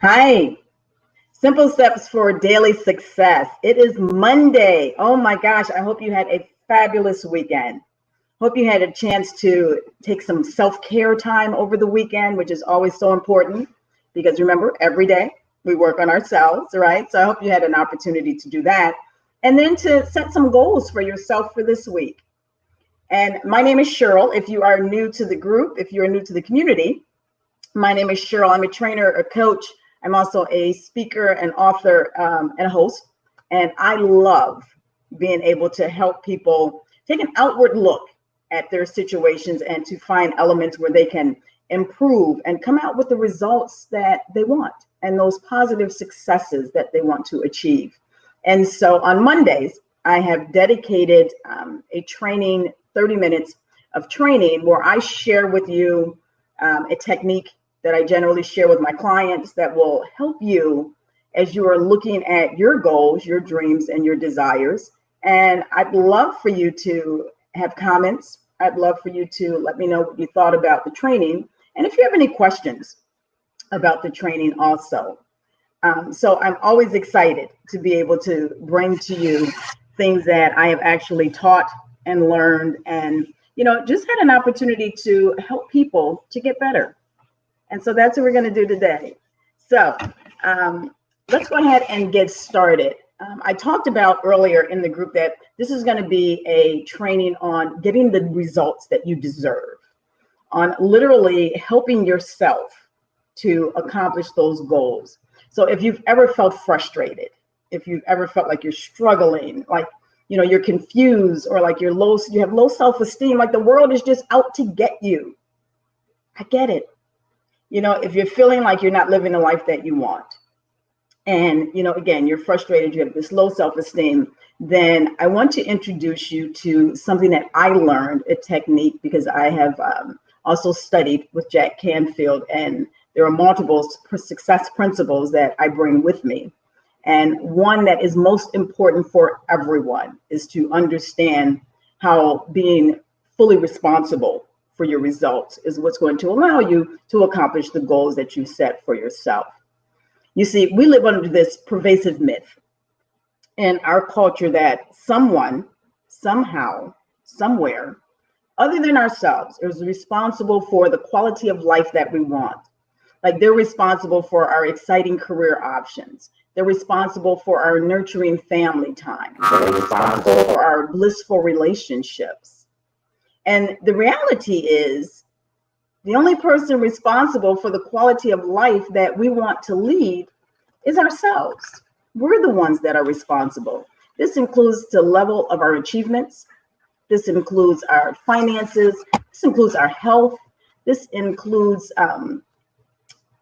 Hi, simple steps for daily success. It is Monday. Oh my gosh, I hope you had a fabulous weekend. Hope you had a chance to take some self-care time over the weekend, which is always so important because remember, every day we work on ourselves, right? So I hope you had an opportunity to do that. And then to set some goals for yourself for this week. And my name is Cheryl. If you are new to the group, if you're new to the community, my name is Cheryl. I'm a trainer, a coach. I'm also a speaker and author and a host. And I love being able to help people take an outward look at their situations and to find elements where they can improve and come out with the results that they want and those positive successes that they want to achieve. And so on Mondays, I have dedicated a training, 30 minutes of training where I share with you a technique that I generally share with my clients that will help you as you are looking at your goals, your dreams, and your desires. And I'd love for you to have comments. I'd love for you to let me know what you thought about the training. And if you have any questions about the training also. So I'm always excited to be able to bring to you things that I have actually taught and learned and, just had an opportunity to help people to get better. And so that's what we're going to do today. So let's go ahead and get started. I talked about earlier in the group that this is going to be a training on getting the results that you deserve, on literally helping yourself to accomplish those goals. So if you've ever felt frustrated, if you've ever felt like you're struggling, like, you're confused or like you have low self-esteem, like the world is just out to get you. I get it. If you're feeling like you're not living the life that you want, and, again, you're frustrated, you have this low self-esteem, then I want to introduce you to something that I learned, a technique, because I have also studied with Jack Canfield, and there are multiple success principles that I bring with me. And one that is most important for everyone is to understand how being fully responsible for your results is what's going to allow you to accomplish the goals that you set for yourself. You see, we live under this pervasive myth in our culture that someone, somehow, somewhere, other than ourselves, is responsible for the quality of life that we want. Like they're responsible for our exciting career options. They're responsible for our nurturing family time. They're responsible for our blissful relationships. And the reality is, the only person responsible for the quality of life that we want to lead is ourselves. We're the ones that are responsible. This includes the level of our achievements. This includes our finances. This includes our health. This includes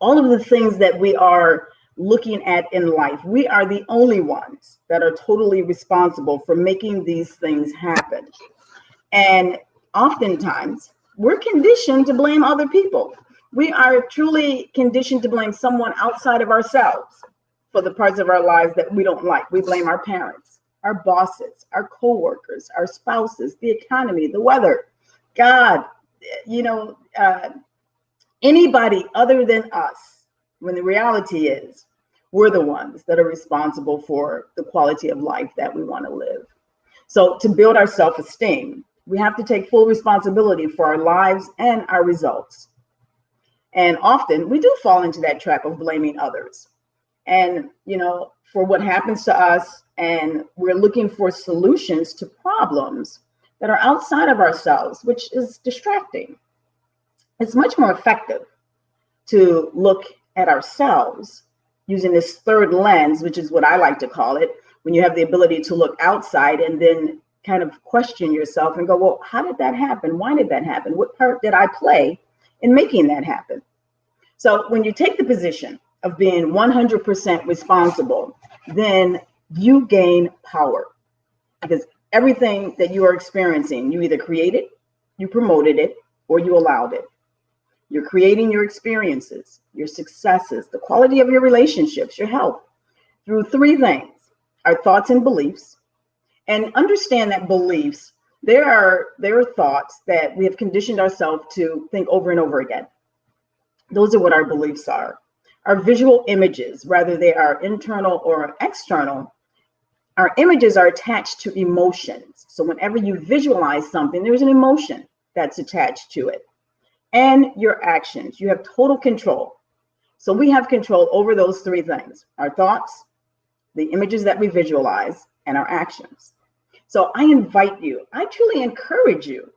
all of the things that we are looking at in life. We are the only ones that are totally responsible for making these things happen. And oftentimes, we're conditioned to blame other people. We are truly conditioned to blame someone outside of ourselves for the parts of our lives that we don't like. We blame our parents, our bosses, our coworkers, our spouses, the economy, the weather, God, anybody other than us, when the reality is we're the ones that are responsible for the quality of life that we want to live. So to build our self-esteem, we have to take full responsibility for our lives and our results. And often we do fall into that trap of blaming others. And, for what happens to us, and we're looking for solutions to problems that are outside of ourselves, which is distracting. It's much more effective to look at ourselves using this third lens, which is what I like to call it, when you have the ability to look outside and then kind of question yourself and go, well, how did that happen? Why did that happen? What part did I play in making that happen? So when you take the position of being 100% responsible, then you gain power, because everything that you are experiencing, you either created, you promoted it, or you allowed it. You're creating your experiences, your successes, the quality of your relationships, your health, through three things: our thoughts and beliefs. And understand that beliefs, there are thoughts that we have conditioned ourselves to think over and over again. Those are what our beliefs are. Our visual images, whether they are internal or external, our images are attached to emotions. So whenever you visualize something, there's an emotion that's attached to it. And your actions, you have total control. So we have control over those three things: our thoughts, the images that we visualize, and our actions. So I invite you, I truly encourage you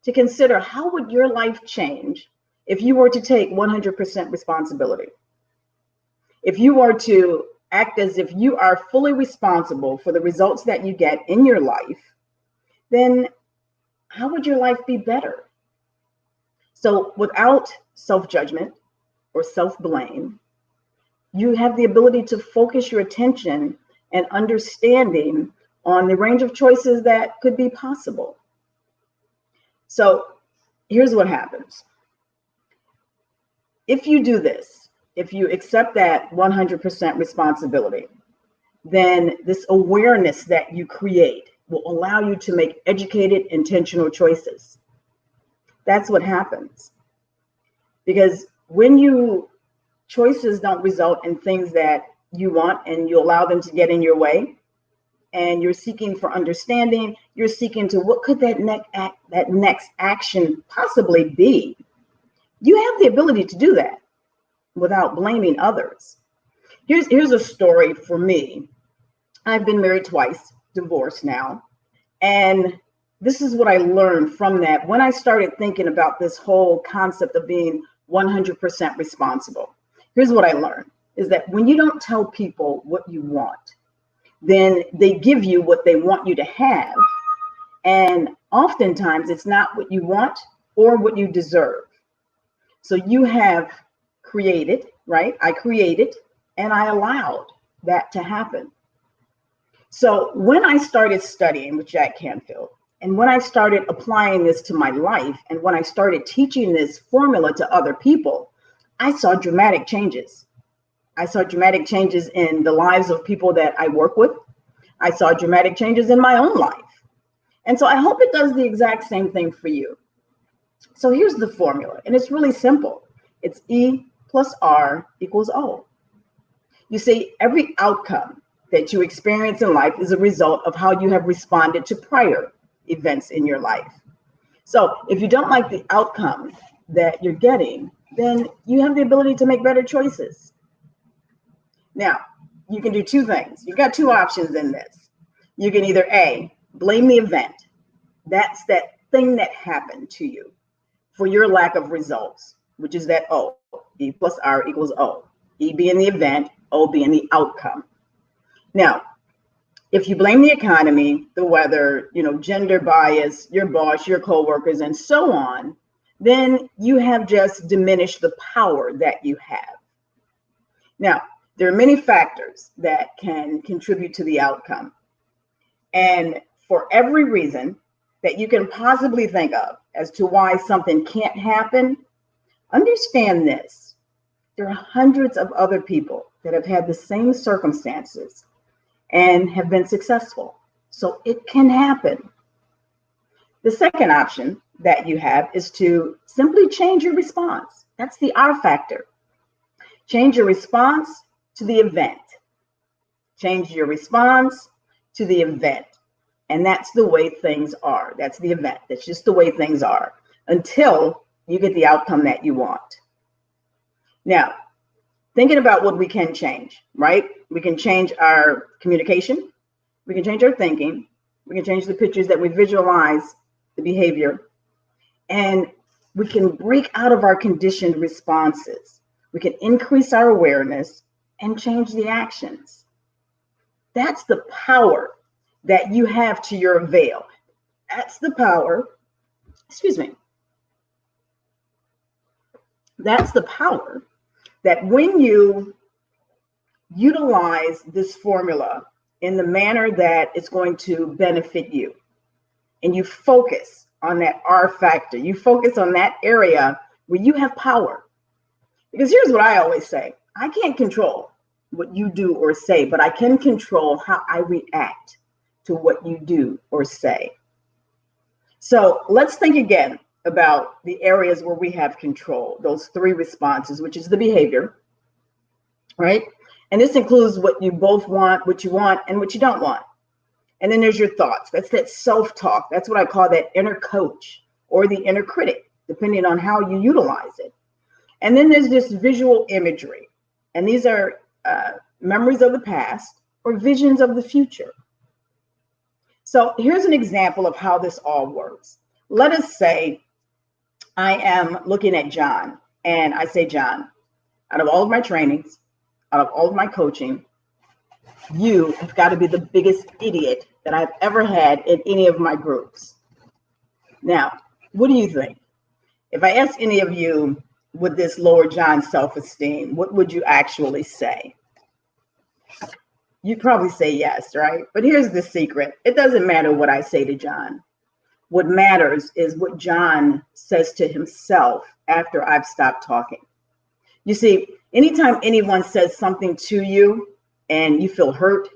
to consider, how would your life change if you were to take 100% responsibility? If you were to act as if you are fully responsible for the results that you get in your life, then how would your life be better? So without self-judgment or self-blame, you have the ability to focus your attention and understanding on the range of choices that could be possible. So here's what happens. If you do this, if you accept that 100% responsibility, then this awareness that you create will allow you to make educated, intentional choices. That's what happens. Because when choices don't result in things that you want and you allow them to get in your way, and you're seeking for understanding, you're seeking to, what could that next action possibly be? You have the ability to do that without blaming others. Here's a story for me. I've been married twice, divorced now. And this is what I learned from that when I started thinking about this whole concept of being 100% responsible. Here's what I learned, is that when you don't tell people what you want, then they give you what they want you to have. And oftentimes it's not what you want or what you deserve. So you have created, right? I created and I allowed that to happen. So when I started studying with Jack Canfield, and when I started applying this to my life, and when I started teaching this formula to other people, I saw dramatic changes. I saw dramatic changes in the lives of people that I work with. I saw dramatic changes in my own life. And so I hope it does the exact same thing for you. So here's the formula, and it's really simple. It's E plus R equals O. You see, every outcome that you experience in life is a result of how you have responded to prior events in your life. So if you don't like the outcome that you're getting, then you have the ability to make better choices. Now, you can do two things. You've got two options in this. You can either A, blame the event. That's that thing that happened to you for your lack of results, which is that O, E plus R equals O. E being the event, O being the outcome. Now, if you blame the economy, the weather, gender bias, your boss, your coworkers, and so on, then you have just diminished the power that you have. Now, there are many factors that can contribute to the outcome. And for every reason that you can possibly think of as to why something can't happen, understand this. There are hundreds of other people that have had the same circumstances and have been successful. So it can happen. The second option that you have is to simply change your response. That's the R factor. Change your response to the event. Change your response to the event. And that's the way things are. That's the event. That's just the way things are until you get the outcome that you want. Now, thinking about what we can change, right? We can change our communication. We can change our thinking. We can change the pictures that we visualize, the behavior. And we can break out of our conditioned responses. We can increase our awareness and change the actions. That's the power that you have to your avail. That's the power, That's the power that when you utilize this formula in the manner that it's going to benefit you, and you focus on that R factor, you focus on that area where you have power. Because here's what I always say: I can't control what you do or say, but I can control how I react to what you do or say. So let's think again about the areas where we have control, those three responses, which is the behavior, right? And this includes what you both want, what you want, and what you don't want. And then there's your thoughts. That's that self-talk. That's what I call that inner coach or the inner critic, depending on how you utilize it. And then there's this visual imagery. And these are memories of the past or visions of the future. So here's an example of how this all works. Let us say I am looking at John and I say, John, out of all of my trainings, out of all of my coaching, you have got to be the biggest idiot that I've ever had in any of my groups. Now, what do you think? If I ask any of you, would this lower John's self-esteem, what would you actually say? You'd probably say yes, right? But here's the secret. It doesn't matter what I say to John. What matters is what John says to himself after I've stopped talking. You see, anytime anyone says something to you and you feel hurt,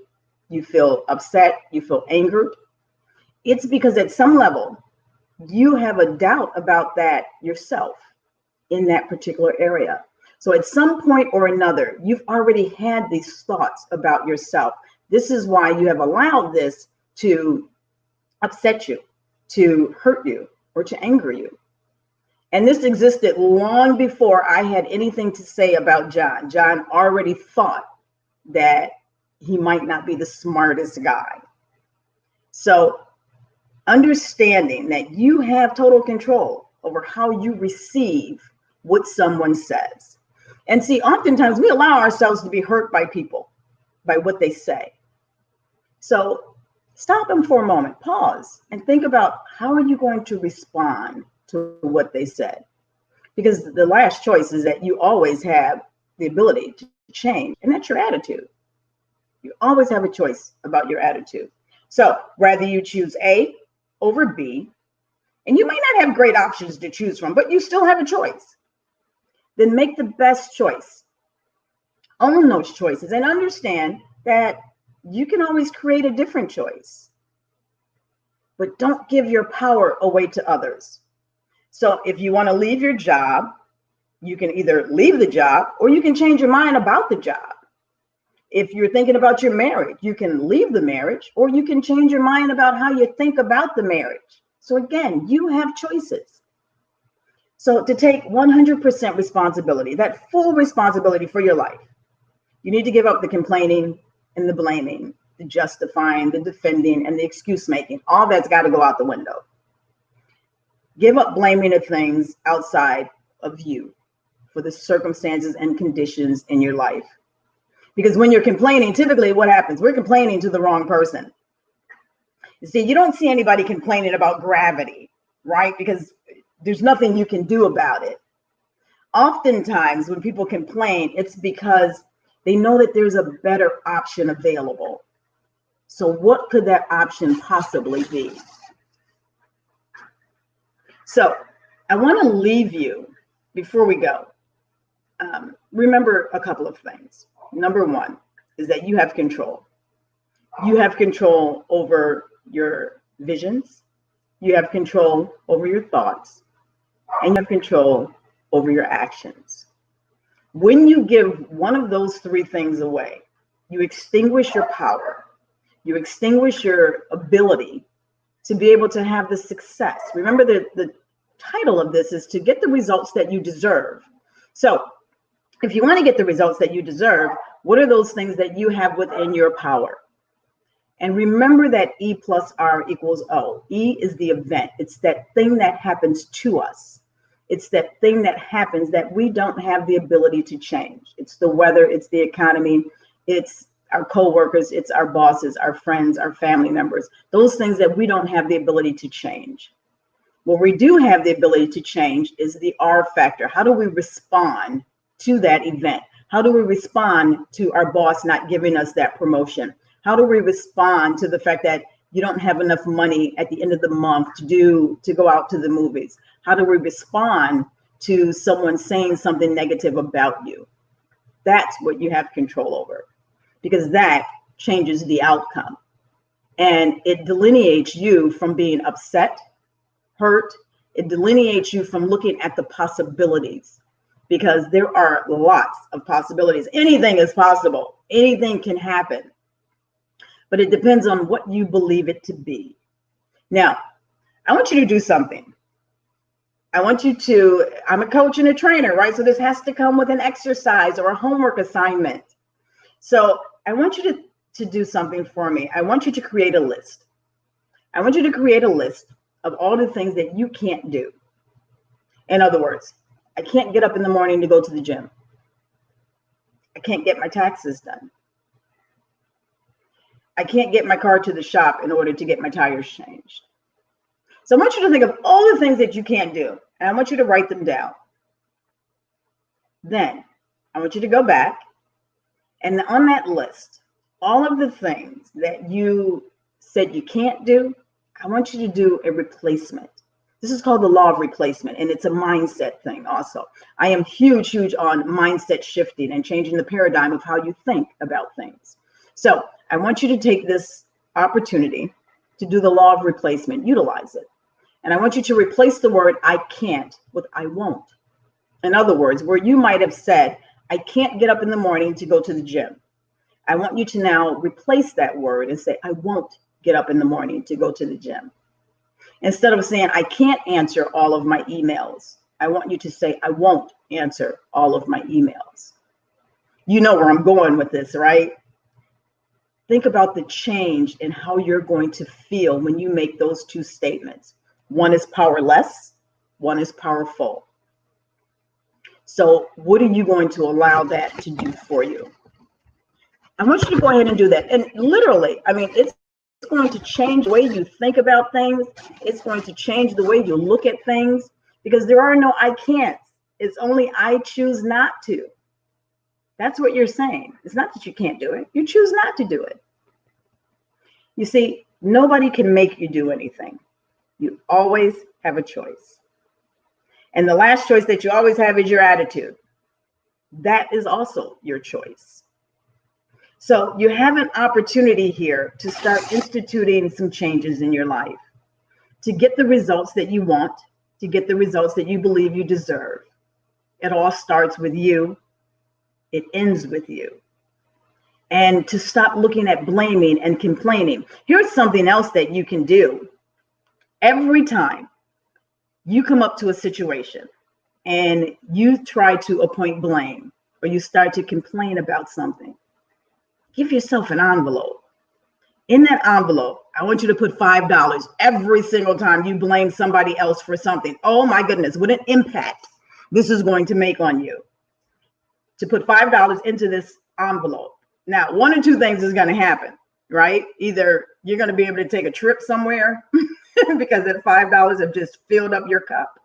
you feel upset, you feel angered, it's because at some level, you have a doubt about that yourself in that particular area. So at some point or another, you've already had these thoughts about yourself. This is why you have allowed this to upset you, to hurt you, or to anger you. And this existed long before I had anything to say about John. John already thought that he might not be the smartest guy. So understanding that you have total control over how you receive what someone says. And see, oftentimes we allow ourselves to be hurt by people, by what they say. So stop them for a moment, pause, and think about how are you going to respond to what they said? Because the last choice is that you always have the ability to change, and that's your attitude. You always have a choice about your attitude. So whether you choose A over B, and you might not have great options to choose from, but you still have a choice. Then make the best choice. Own those choices and understand that you can always create a different choice. But don't give your power away to others. So if you want to leave your job, you can either leave the job or you can change your mind about the job. If you're thinking about your marriage, you can leave the marriage or you can change your mind about how you think about the marriage. So again, you have choices. So to take 100% responsibility, that full responsibility for your life, you need to give up the complaining and the blaming, the justifying, the defending, and the excuse making. All that's got to go out the window. Give up blaming the things outside of you for the circumstances and conditions in your life. Because when you're complaining, typically what happens? We're complaining to the wrong person. You see, you don't see anybody complaining about gravity, right? Because there's nothing you can do about it. Oftentimes when people complain, it's because they know that there's a better option available. So what could that option possibly be? So I want to leave you before we go. Remember a couple of things. Number one is that you have control. You have control over your visions. You have control over your thoughts. And you have control over your actions. When you give one of those three things away, you extinguish your power. You extinguish your ability to be able to have the success. Remember, the title of this is to get the results that you deserve. So if you want to get the results that you deserve, what are those things that you have within your power? And remember that E plus R equals O. E is the event. It's that thing that happens to us. It's that thing that happens that we don't have the ability to change. It's the weather, it's the economy, it's our coworkers, it's our bosses, our friends, our family members, those things that we don't have the ability to change. What we do have the ability to change is the R factor. How do we respond to that event? How do we respond to our boss not giving us that promotion? How do we respond to the fact that you don't have enough money at the end of the month to go out to the movies? How do we respond to someone saying something negative about you? That's what you have control over, because that changes the outcome. And it delineates you from being upset, hurt. It delineates you from looking at the possibilities. because there are lots of possibilities. Anything is possible. Anything can happen. But it depends on what you believe it to be. Now, I want you to do something. I'm a coach and a trainer, right? So this has to come with an exercise or a homework assignment. So I want you to do something for me. I want you to create a list. I want you to create a list of all the things that you can't do. In other words, I can't get up in the morning to go to the gym. I can't get my taxes done. I can't get my car to the shop in order to get my tires changed. So I want you to think of all the things that you can't do, and I want you to write them down. Then I want you to go back, and on that list, all of the things that you said you can't do, I want you to do a replacement. This is called the law of replacement, and it's a mindset thing also. I am huge on mindset shifting and changing the paradigm of how you think about things. So I want you to take this opportunity to do the law of replacement, utilize it. And I want you to replace the word I can't with I won't. In other words, where you might have said, I can't get up in the morning to go to the gym. I want you to now replace that word and say, I won't get up in the morning to go to the gym. Instead of saying, I can't answer all of my emails, I want you to say, I won't answer all of my emails. You know where I'm going with this, right? Think about the change in how you're going to feel when you make those two statements. One is powerless, one is powerful. So what are you going to allow that to do for you? I want you to go ahead and do that. And literally, I mean, it's going to change the way you think about things. It's going to change the way you look at things, because there are no I can'ts. It's only I choose not to. That's what you're saying. It's not that you can't do it. You choose not to do it. You see, nobody can make you do anything. You always have a choice. And the last choice that you always have is your attitude. That is also your choice. So you have an opportunity here to start instituting some changes in your life, to get the results that you want, to get the results that you believe you deserve. It all starts with you. It ends with you. And to stop looking at blaming and complaining. Here's something else that you can do. Every time you come up to a situation and you try to appoint blame, or you start to complain about something, give yourself an envelope. In that envelope, I want you to put $5 every single time you blame somebody else for something. Oh my goodness, what an impact this is going to make on you. To put $5 into this envelope. Now, one or two things is going to happen, right? Either you're going to be able to take a trip somewhere because that $5 have just filled up your cup,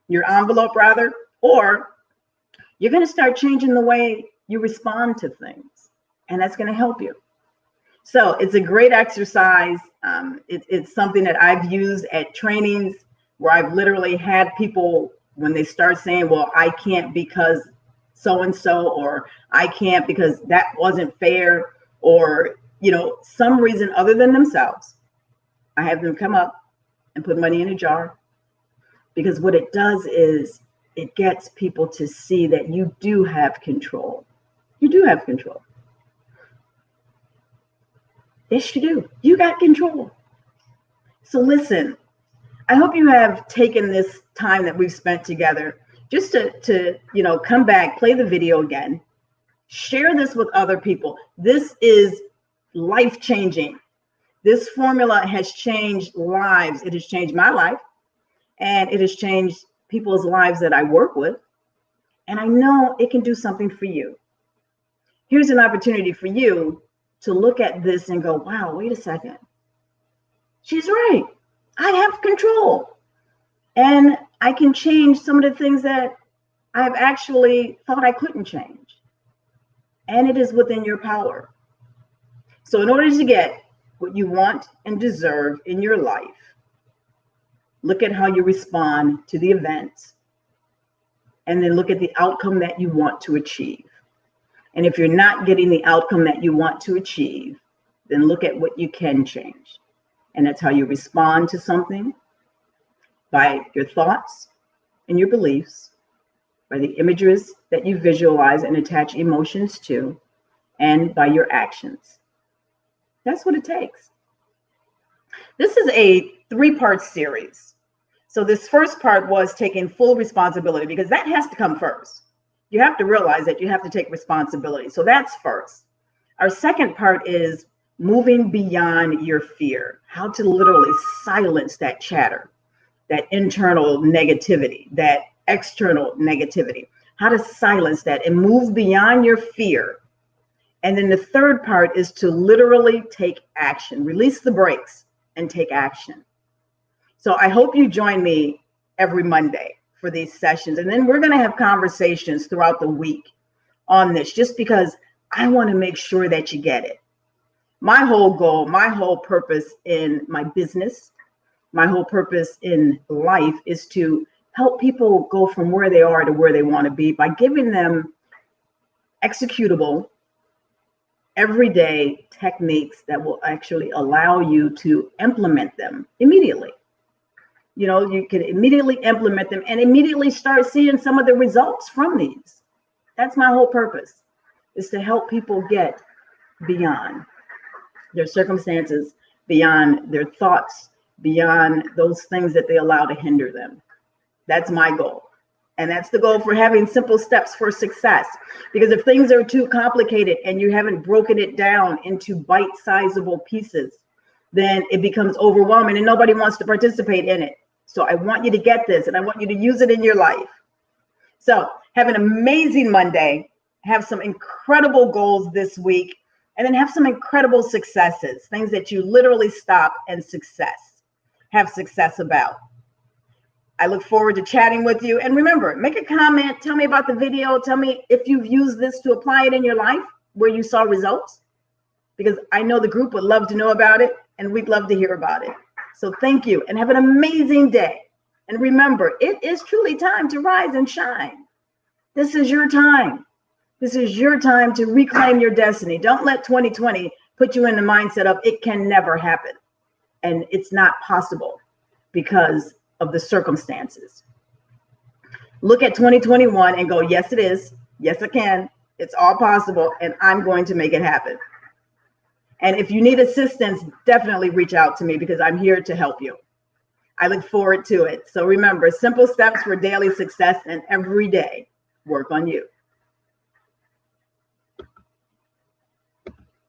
your envelope rather, or you're going to start changing the way you respond to things, and that's going to help you. So it's a great exercise. It's something that I've used at trainings where I've literally had people, when they start saying, well, I can't because so-and-so, or I can't because that wasn't fair, or, you know, some reason other than themselves, I have them come up and put money in a jar, because what it does is it gets people to see that you do have control. You do have control. Yes, you do. You got control. So listen, I hope you have taken this time that we've spent together just to you know, come back, play the video again, share this with other people. This is life-changing. This formula has changed lives. It has changed my life, and it has changed people's lives that I work with. And I know it can do something for you. Here's an opportunity for you to look at this and go, wow, wait a second. She's right. I have control. And I can change some of the things that I've actually thought I couldn't change. And it is within your power. So in order to get what you want and deserve in your life, look at how you respond to the events, and then look at the outcome that you want to achieve. And if you're not getting the outcome that you want to achieve, then look at what you can change. And that's how you respond to something, by your thoughts and your beliefs, by the images that you visualize and attach emotions to, and by your actions. That's what it takes. This is a 3-part series. So this first part was taking full responsibility, because that has to come first. You have to realize that you have to take responsibility. So that's first. Our second part is moving beyond your fear, how to literally silence that chatter, that internal negativity, that external negativity, how to silence that and move beyond your fear. And then the third part is to literally take action, release the brakes and take action. So I hope you join me every Monday for these sessions. And then we're going to have conversations throughout the week on this, just because I want to make sure that you get it. My whole goal, my whole purpose in my business, my whole purpose in life is to help people go from where they are to where they want to be by giving them executable, everyday techniques that will actually allow you to implement them immediately. You know, you can immediately implement them and immediately start seeing some of the results from these. That's my whole purpose, is to help people get beyond their circumstances, beyond their thoughts, beyond those things that they allow to hinder them. That's my goal. And that's the goal for having simple steps for success. Because if things are too complicated and you haven't broken it down into bite-sizable pieces, then it becomes overwhelming and nobody wants to participate in it. So I want you to get this and I want you to use it in your life. So have an amazing Monday. Have some incredible goals this week, and then have some incredible successes, things that you literally stop and have success about. I look forward to chatting with you. And remember, make a comment. Tell me about the video. Tell me if you've used this to apply it in your life where you saw results, because I know the group would love to know about it and we'd love to hear about it. So thank you and have an amazing day. And remember, it is truly time to rise and shine. This is your time. This is your time to reclaim your destiny. Don't let 2020 put you in the mindset of it can never happen. And it's not possible because of the circumstances. Look at 2021 and go, yes, it is. Yes, I can. It's all possible. And I'm going to make it happen. And if you need assistance, definitely reach out to me because I'm here to help you. I look forward to it. So remember, simple steps for daily success, and every day, work on you.